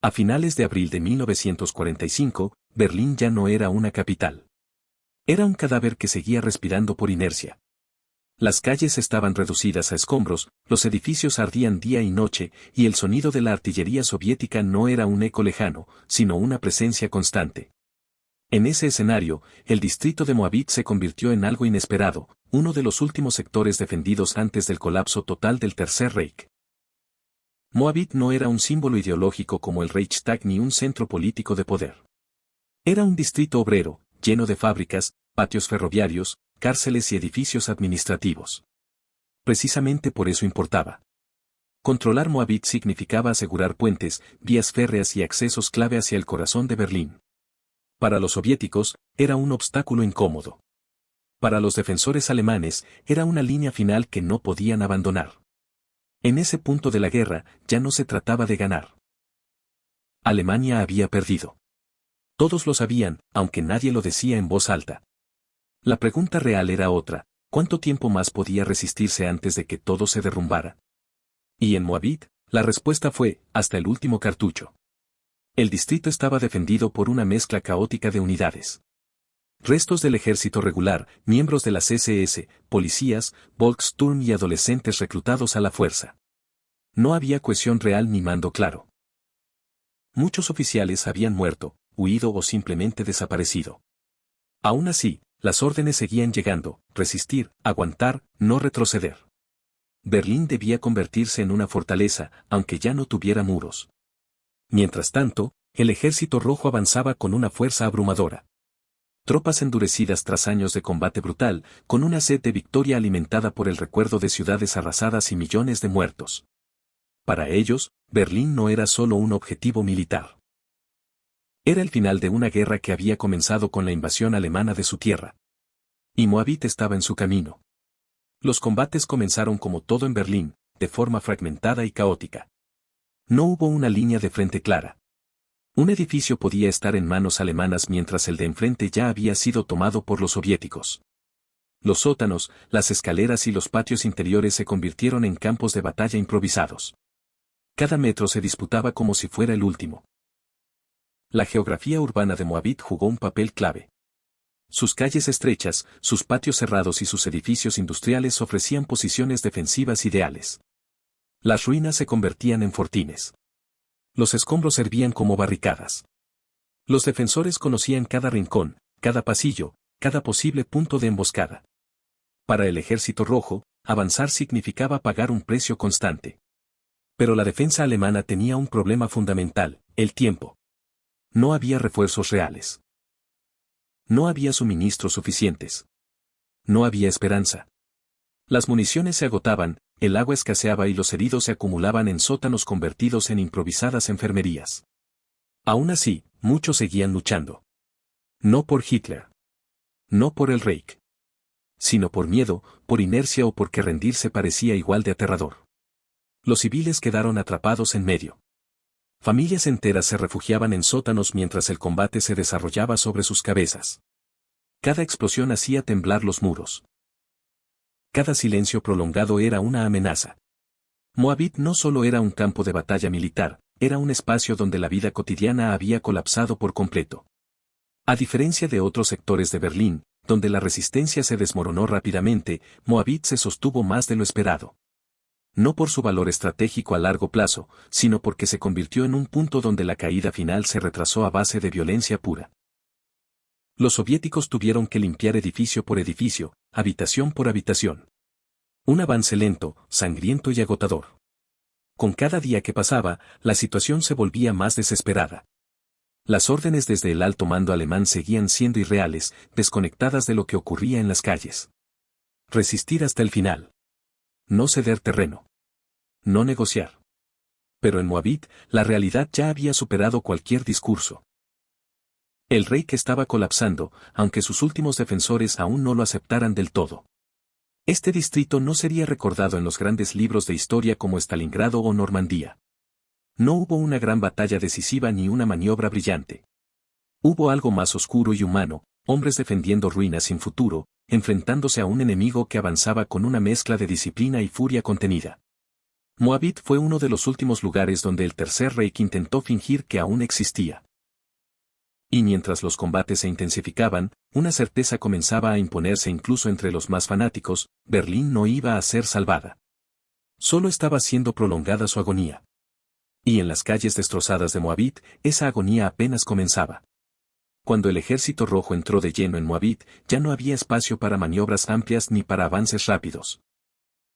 A finales de abril de 1945, Berlín ya no era una capital. Era un cadáver que seguía respirando por inercia. Las calles estaban reducidas a escombros, los edificios ardían día y noche, y el sonido de la artillería soviética no era un eco lejano, sino una presencia constante. En ese escenario, el distrito de Moabit se convirtió en algo inesperado, uno de los últimos sectores defendidos antes del colapso total del Tercer Reich. Moabit no era un símbolo ideológico como el Reichstag ni un centro político de poder. Era un distrito obrero, lleno de fábricas, patios ferroviarios, cárceles y edificios administrativos. Precisamente por eso importaba. Controlar Moabit significaba asegurar puentes, vías férreas y accesos clave hacia el corazón de Berlín. Para los soviéticos, era un obstáculo incómodo. Para los defensores alemanes, era una línea final que no podían abandonar. En ese punto de la guerra, ya no se trataba de ganar. Alemania había perdido. Todos lo sabían, aunque nadie lo decía en voz alta. La pregunta real era otra: ¿cuánto tiempo más podía resistirse antes de que todo se derrumbara? Y en Moabit, la respuesta fue: hasta el último cartucho. El distrito estaba defendido por una mezcla caótica de unidades. Restos del ejército regular, miembros de las SS, policías, Volkssturm y adolescentes reclutados a la fuerza. No había cohesión real ni mando claro. Muchos oficiales habían muerto, huido o simplemente desaparecido. Aún así, las órdenes seguían llegando: resistir, aguantar, no retroceder. Berlín debía convertirse en una fortaleza, aunque ya no tuviera muros. Mientras tanto, el ejército rojo avanzaba con una fuerza abrumadora. Tropas endurecidas tras años de combate brutal, con una sed de victoria alimentada por el recuerdo de ciudades arrasadas y millones de muertos. Para ellos, Berlín no era solo un objetivo militar. Era el final de una guerra que había comenzado con la invasión alemana de su tierra. Y Moabit estaba en su camino. Los combates comenzaron como todo en Berlín, de forma fragmentada y caótica. No hubo una línea de frente clara. Un edificio podía estar en manos alemanas mientras el de enfrente ya había sido tomado por los soviéticos. Los sótanos, las escaleras y los patios interiores se convirtieron en campos de batalla improvisados. Cada metro se disputaba como si fuera el último. La geografía urbana de Moabit jugó un papel clave. Sus calles estrechas, sus patios cerrados y sus edificios industriales ofrecían posiciones defensivas ideales. Las ruinas se convertían en fortines. Los escombros servían como barricadas. Los defensores conocían cada rincón, cada pasillo, cada posible punto de emboscada. Para el ejército rojo, avanzar significaba pagar un precio constante. Pero la defensa alemana tenía un problema fundamental: el tiempo. No había refuerzos reales. No había suministros suficientes. No había esperanza. Las municiones se agotaban, el agua escaseaba y los heridos se acumulaban en sótanos convertidos en improvisadas enfermerías. Aún así, muchos seguían luchando. No por Hitler. No por el Reich. Sino por miedo, por inercia o porque rendirse parecía igual de aterrador. Los civiles quedaron atrapados en medio. Familias enteras se refugiaban en sótanos mientras el combate se desarrollaba sobre sus cabezas. Cada explosión hacía temblar los muros. Cada silencio prolongado era una amenaza. Moabit no solo era un campo de batalla militar, era un espacio donde la vida cotidiana había colapsado por completo. A diferencia de otros sectores de Berlín, donde la resistencia se desmoronó rápidamente, Moabit se sostuvo más de lo esperado. No por su valor estratégico a largo plazo, sino porque se convirtió en un punto donde la caída final se retrasó a base de violencia pura. Los soviéticos tuvieron que limpiar edificio por edificio, habitación por habitación. Un avance lento, sangriento y agotador. Con cada día que pasaba, la situación se volvía más desesperada. Las órdenes desde el alto mando alemán seguían siendo irreales, desconectadas de lo que ocurría en las calles. Resistir hasta el final. No ceder terreno. No negociar. Pero en Moabit, la realidad ya había superado cualquier discurso. El Reich estaba colapsando, aunque sus últimos defensores aún no lo aceptaran del todo. Este distrito no sería recordado en los grandes libros de historia como Stalingrado o Normandía. No hubo una gran batalla decisiva ni una maniobra brillante. Hubo algo más oscuro y humano: hombres defendiendo ruinas sin futuro, enfrentándose a un enemigo que avanzaba con una mezcla de disciplina y furia contenida. Moabit fue uno de los últimos lugares donde el Tercer Reich intentó fingir que aún existía. Y mientras los combates se intensificaban, una certeza comenzaba a imponerse incluso entre los más fanáticos: Berlín no iba a ser salvada. Solo estaba siendo prolongada su agonía. Y en las calles destrozadas de Moabit, esa agonía apenas comenzaba. Cuando el ejército rojo entró de lleno en Moabit, ya no había espacio para maniobras amplias ni para avances rápidos.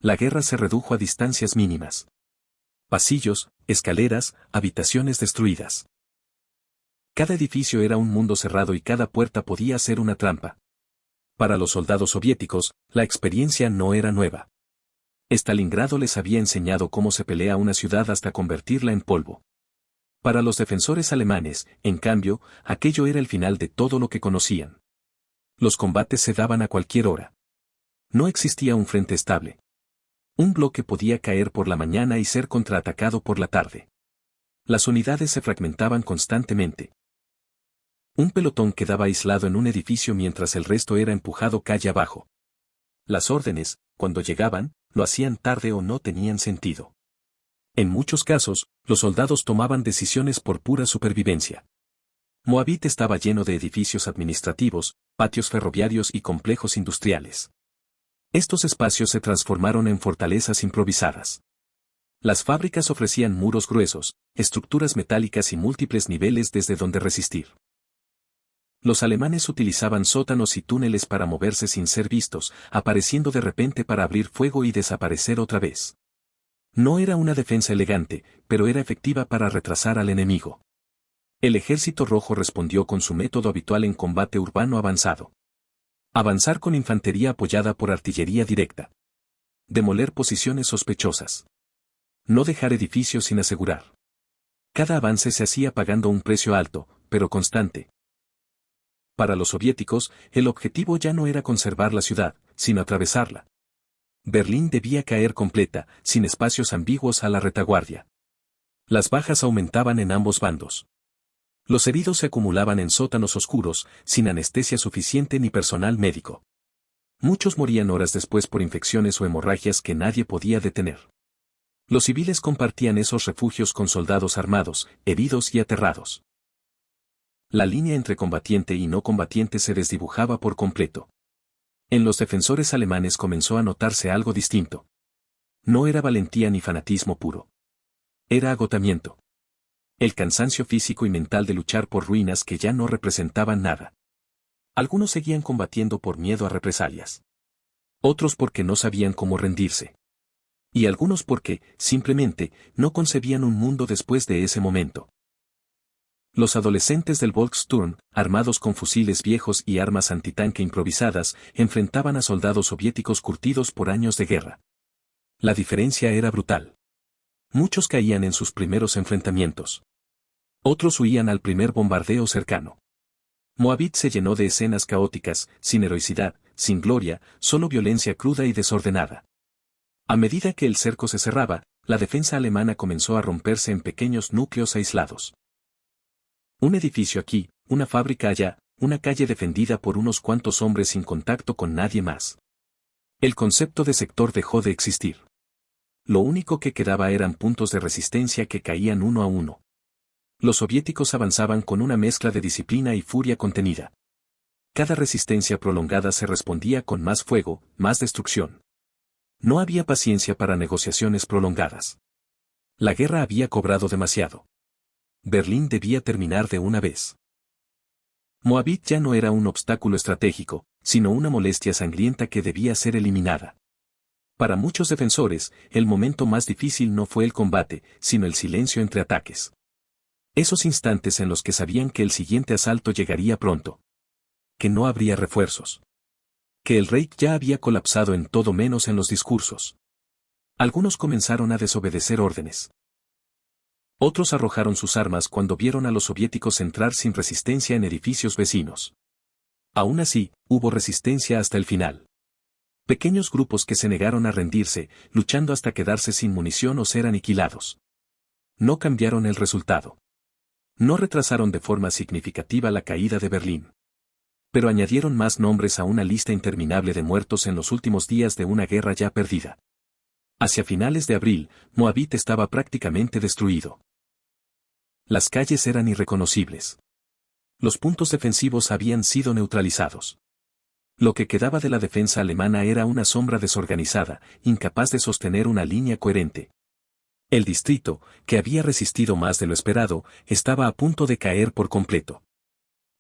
La guerra se redujo a distancias mínimas. Pasillos, escaleras, habitaciones destruidas. Cada edificio era un mundo cerrado y cada puerta podía ser una trampa. Para los soldados soviéticos, la experiencia no era nueva. Stalingrado les había enseñado cómo se pelea una ciudad hasta convertirla en polvo. Para los defensores alemanes, en cambio, aquello era el final de todo lo que conocían. Los combates se daban a cualquier hora. No existía un frente estable. Un bloque podía caer por la mañana y ser contraatacado por la tarde. Las unidades se fragmentaban constantemente. Un pelotón quedaba aislado en un edificio mientras el resto era empujado calle abajo. Las órdenes, cuando llegaban, lo hacían tarde o no tenían sentido. En muchos casos, los soldados tomaban decisiones por pura supervivencia. Moabit estaba lleno de edificios administrativos, patios ferroviarios y complejos industriales. Estos espacios se transformaron en fortalezas improvisadas. Las fábricas ofrecían muros gruesos, estructuras metálicas y múltiples niveles desde donde resistir. Los alemanes utilizaban sótanos y túneles para moverse sin ser vistos, apareciendo de repente para abrir fuego y desaparecer otra vez. No era una defensa elegante, pero era efectiva para retrasar al enemigo. El ejército rojo respondió con su método habitual en combate urbano avanzado. Avanzar con infantería apoyada por artillería directa. Demoler posiciones sospechosas. No dejar edificios sin asegurar. Cada avance se hacía pagando un precio alto, pero constante. Para los soviéticos, el objetivo ya no era conservar la ciudad, sino atravesarla. Berlín debía caer completa, sin espacios ambiguos a la retaguardia. Las bajas aumentaban en ambos bandos. Los heridos se acumulaban en sótanos oscuros, sin anestesia suficiente ni personal médico. Muchos morían horas después por infecciones o hemorragias que nadie podía detener. Los civiles compartían esos refugios con soldados armados, heridos y aterrados. La línea entre combatiente y no combatiente se desdibujaba por completo. En los defensores alemanes comenzó a notarse algo distinto. No era valentía ni fanatismo puro. Era agotamiento. El cansancio físico y mental de luchar por ruinas que ya no representaban nada. Algunos seguían combatiendo por miedo a represalias. Otros porque no sabían cómo rendirse. Y algunos porque, simplemente, no concebían un mundo después de ese momento. Los adolescentes del Volkssturm, armados con fusiles viejos y armas antitanque improvisadas, enfrentaban a soldados soviéticos curtidos por años de guerra. La diferencia era brutal. Muchos caían en sus primeros enfrentamientos. Otros huían al primer bombardeo cercano. Moabit se llenó de escenas caóticas, sin heroicidad, sin gloria, solo violencia cruda y desordenada. A medida que el cerco se cerraba, la defensa alemana comenzó a romperse en pequeños núcleos aislados. Un edificio aquí, una fábrica allá, una calle defendida por unos cuantos hombres sin contacto con nadie más. El concepto de sector dejó de existir. Lo único que quedaba eran puntos de resistencia que caían uno a uno. Los soviéticos avanzaban con una mezcla de disciplina y furia contenida. Cada resistencia prolongada se respondía con más fuego, más destrucción. No había paciencia para negociaciones prolongadas. La guerra había cobrado demasiado. Berlín debía terminar de una vez. Moabit ya no era un obstáculo estratégico, sino una molestia sangrienta que debía ser eliminada. Para muchos defensores, el momento más difícil no fue el combate, sino el silencio entre ataques. Esos instantes en los que sabían que el siguiente asalto llegaría pronto. Que no habría refuerzos. Que el Reich ya había colapsado en todo menos en los discursos. Algunos comenzaron a desobedecer órdenes. Otros arrojaron sus armas cuando vieron a los soviéticos entrar sin resistencia en edificios vecinos. Aún así, hubo resistencia hasta el final. Pequeños grupos que se negaron a rendirse, luchando hasta quedarse sin munición o ser aniquilados. No cambiaron el resultado. No retrasaron de forma significativa la caída de Berlín. Pero añadieron más nombres a una lista interminable de muertos en los últimos días de una guerra ya perdida. Hacia finales de abril, Moabit estaba prácticamente destruido. Las calles eran irreconocibles. Los puntos defensivos habían sido neutralizados. Lo que quedaba de la defensa alemana era una sombra desorganizada, incapaz de sostener una línea coherente. El distrito, que había resistido más de lo esperado, estaba a punto de caer por completo.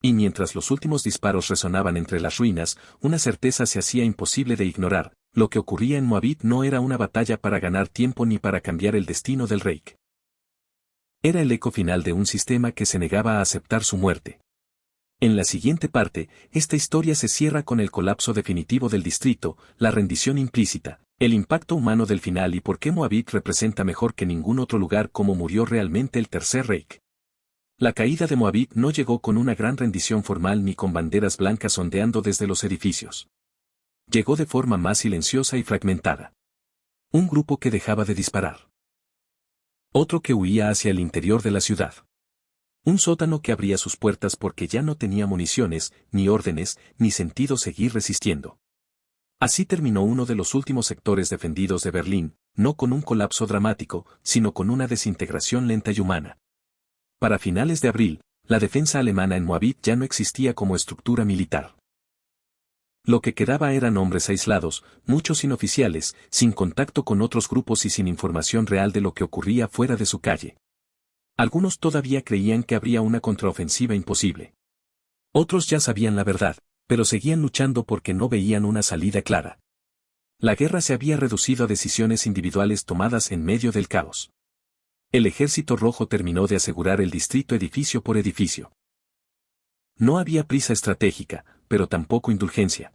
Y mientras los últimos disparos resonaban entre las ruinas, una certeza se hacía imposible de ignorar: lo que ocurría en Moabit no era una batalla para ganar tiempo ni para cambiar el destino del Reich. Era el eco final de un sistema que se negaba a aceptar su muerte. En la siguiente parte, esta historia se cierra con el colapso definitivo del distrito, la rendición implícita, el impacto humano del final y por qué Moabit representa mejor que ningún otro lugar cómo murió realmente el Tercer Reich. La caída de Moabit no llegó con una gran rendición formal ni con banderas blancas ondeando desde los edificios. Llegó de forma más silenciosa y fragmentada. Un grupo que dejaba de disparar. Otro que huía hacia el interior de la ciudad. Un sótano que abría sus puertas porque ya no tenía municiones, ni órdenes, ni sentido seguir resistiendo. Así terminó uno de los últimos sectores defendidos de Berlín, no con un colapso dramático, sino con una desintegración lenta y humana. Para finales de abril, la defensa alemana en Moabit ya no existía como estructura militar. Lo que quedaba eran hombres aislados, muchos inoficiales, sin contacto con otros grupos y sin información real de lo que ocurría fuera de su calle. Algunos todavía creían que habría una contraofensiva imposible. Otros ya sabían la verdad, pero seguían luchando porque no veían una salida clara. La guerra se había reducido a decisiones individuales tomadas en medio del caos. El Ejército Rojo terminó de asegurar el distrito edificio por edificio. No había prisa estratégica, pero tampoco indulgencia.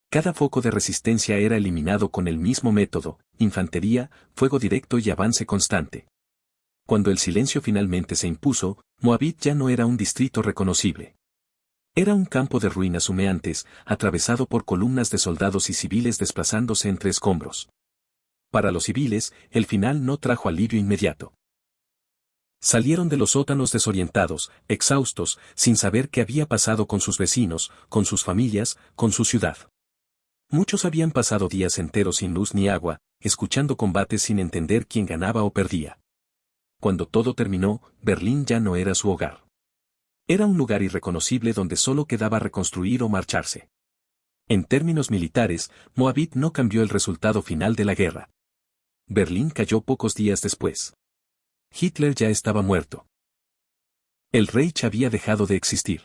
Cada foco de resistencia era eliminado con el mismo método: infantería, fuego directo y avance constante. Cuando el silencio finalmente se impuso, Moabit ya no era un distrito reconocible. Era un campo de ruinas humeantes, atravesado por columnas de soldados y civiles desplazándose entre escombros. Para los civiles, el final no trajo alivio inmediato. Salieron de los sótanos desorientados, exhaustos, sin saber qué había pasado con sus vecinos, con sus familias, con su ciudad. Muchos habían pasado días enteros sin luz ni agua, escuchando combates sin entender quién ganaba o perdía. Cuando todo terminó, Berlín ya no era su hogar. Era un lugar irreconocible donde solo quedaba reconstruir o marcharse. En términos militares, Moabit no cambió el resultado final de la guerra. Berlín cayó pocos días después. Hitler ya estaba muerto. El Reich había dejado de existir.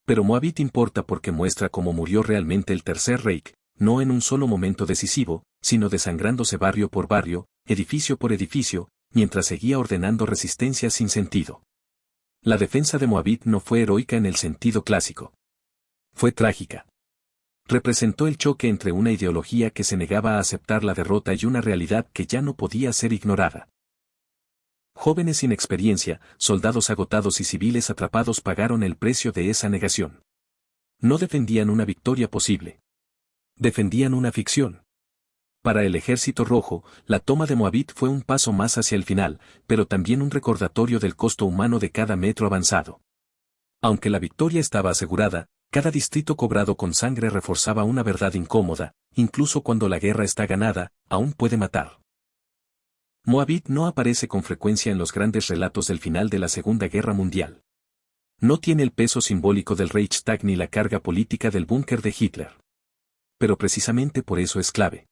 Pero Moabit importa porque muestra cómo murió realmente el Tercer Reich, no en un solo momento decisivo, sino desangrándose barrio por barrio, edificio por edificio, mientras seguía ordenando resistencia sin sentido. La defensa de Moabit no fue heroica en el sentido clásico. Fue trágica. Representó el choque entre una ideología que se negaba a aceptar la derrota y una realidad que ya no podía ser ignorada. Jóvenes sin experiencia, soldados agotados y civiles atrapados pagaron el precio de esa negación. No defendían una victoria posible. Defendían una ficción. Para el Ejército Rojo, la toma de Moabit fue un paso más hacia el final, pero también un recordatorio del costo humano de cada metro avanzado. Aunque la victoria estaba asegurada, cada distrito cobrado con sangre reforzaba una verdad incómoda: incluso cuando la guerra está ganada, aún puede matar. Moabit no aparece con frecuencia en los grandes relatos del final de la Segunda Guerra Mundial. No tiene el peso simbólico del Reichstag ni la carga política del búnker de Hitler. Pero precisamente por eso es clave.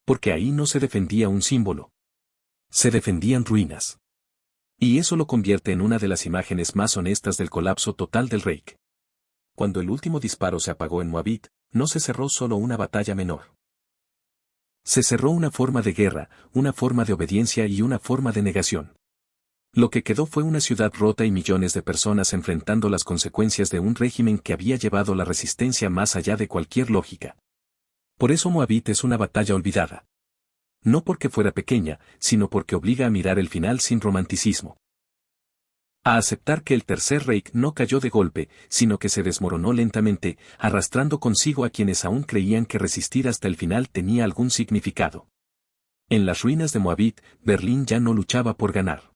Porque ahí no se defendía un símbolo. Se defendían ruinas. Y eso lo convierte en una de las imágenes más honestas del colapso total del Reich. Cuando el último disparo se apagó en Moabit, no se cerró solo una batalla menor. Se cerró una forma de guerra, una forma de obediencia y una forma de negación. Lo que quedó fue una ciudad rota y millones de personas enfrentando las consecuencias de un régimen que había llevado la resistencia más allá de cualquier lógica. Por eso Moabit es una batalla olvidada. No porque fuera pequeña, sino porque obliga a mirar el final sin romanticismo. A aceptar que el Tercer Reich no cayó de golpe, sino que se desmoronó lentamente, arrastrando consigo a quienes aún creían que resistir hasta el final tenía algún significado. En las ruinas de Moabit, Berlín ya no luchaba por ganar.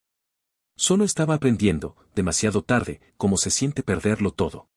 Solo estaba aprendiendo, demasiado tarde, cómo se siente perderlo todo.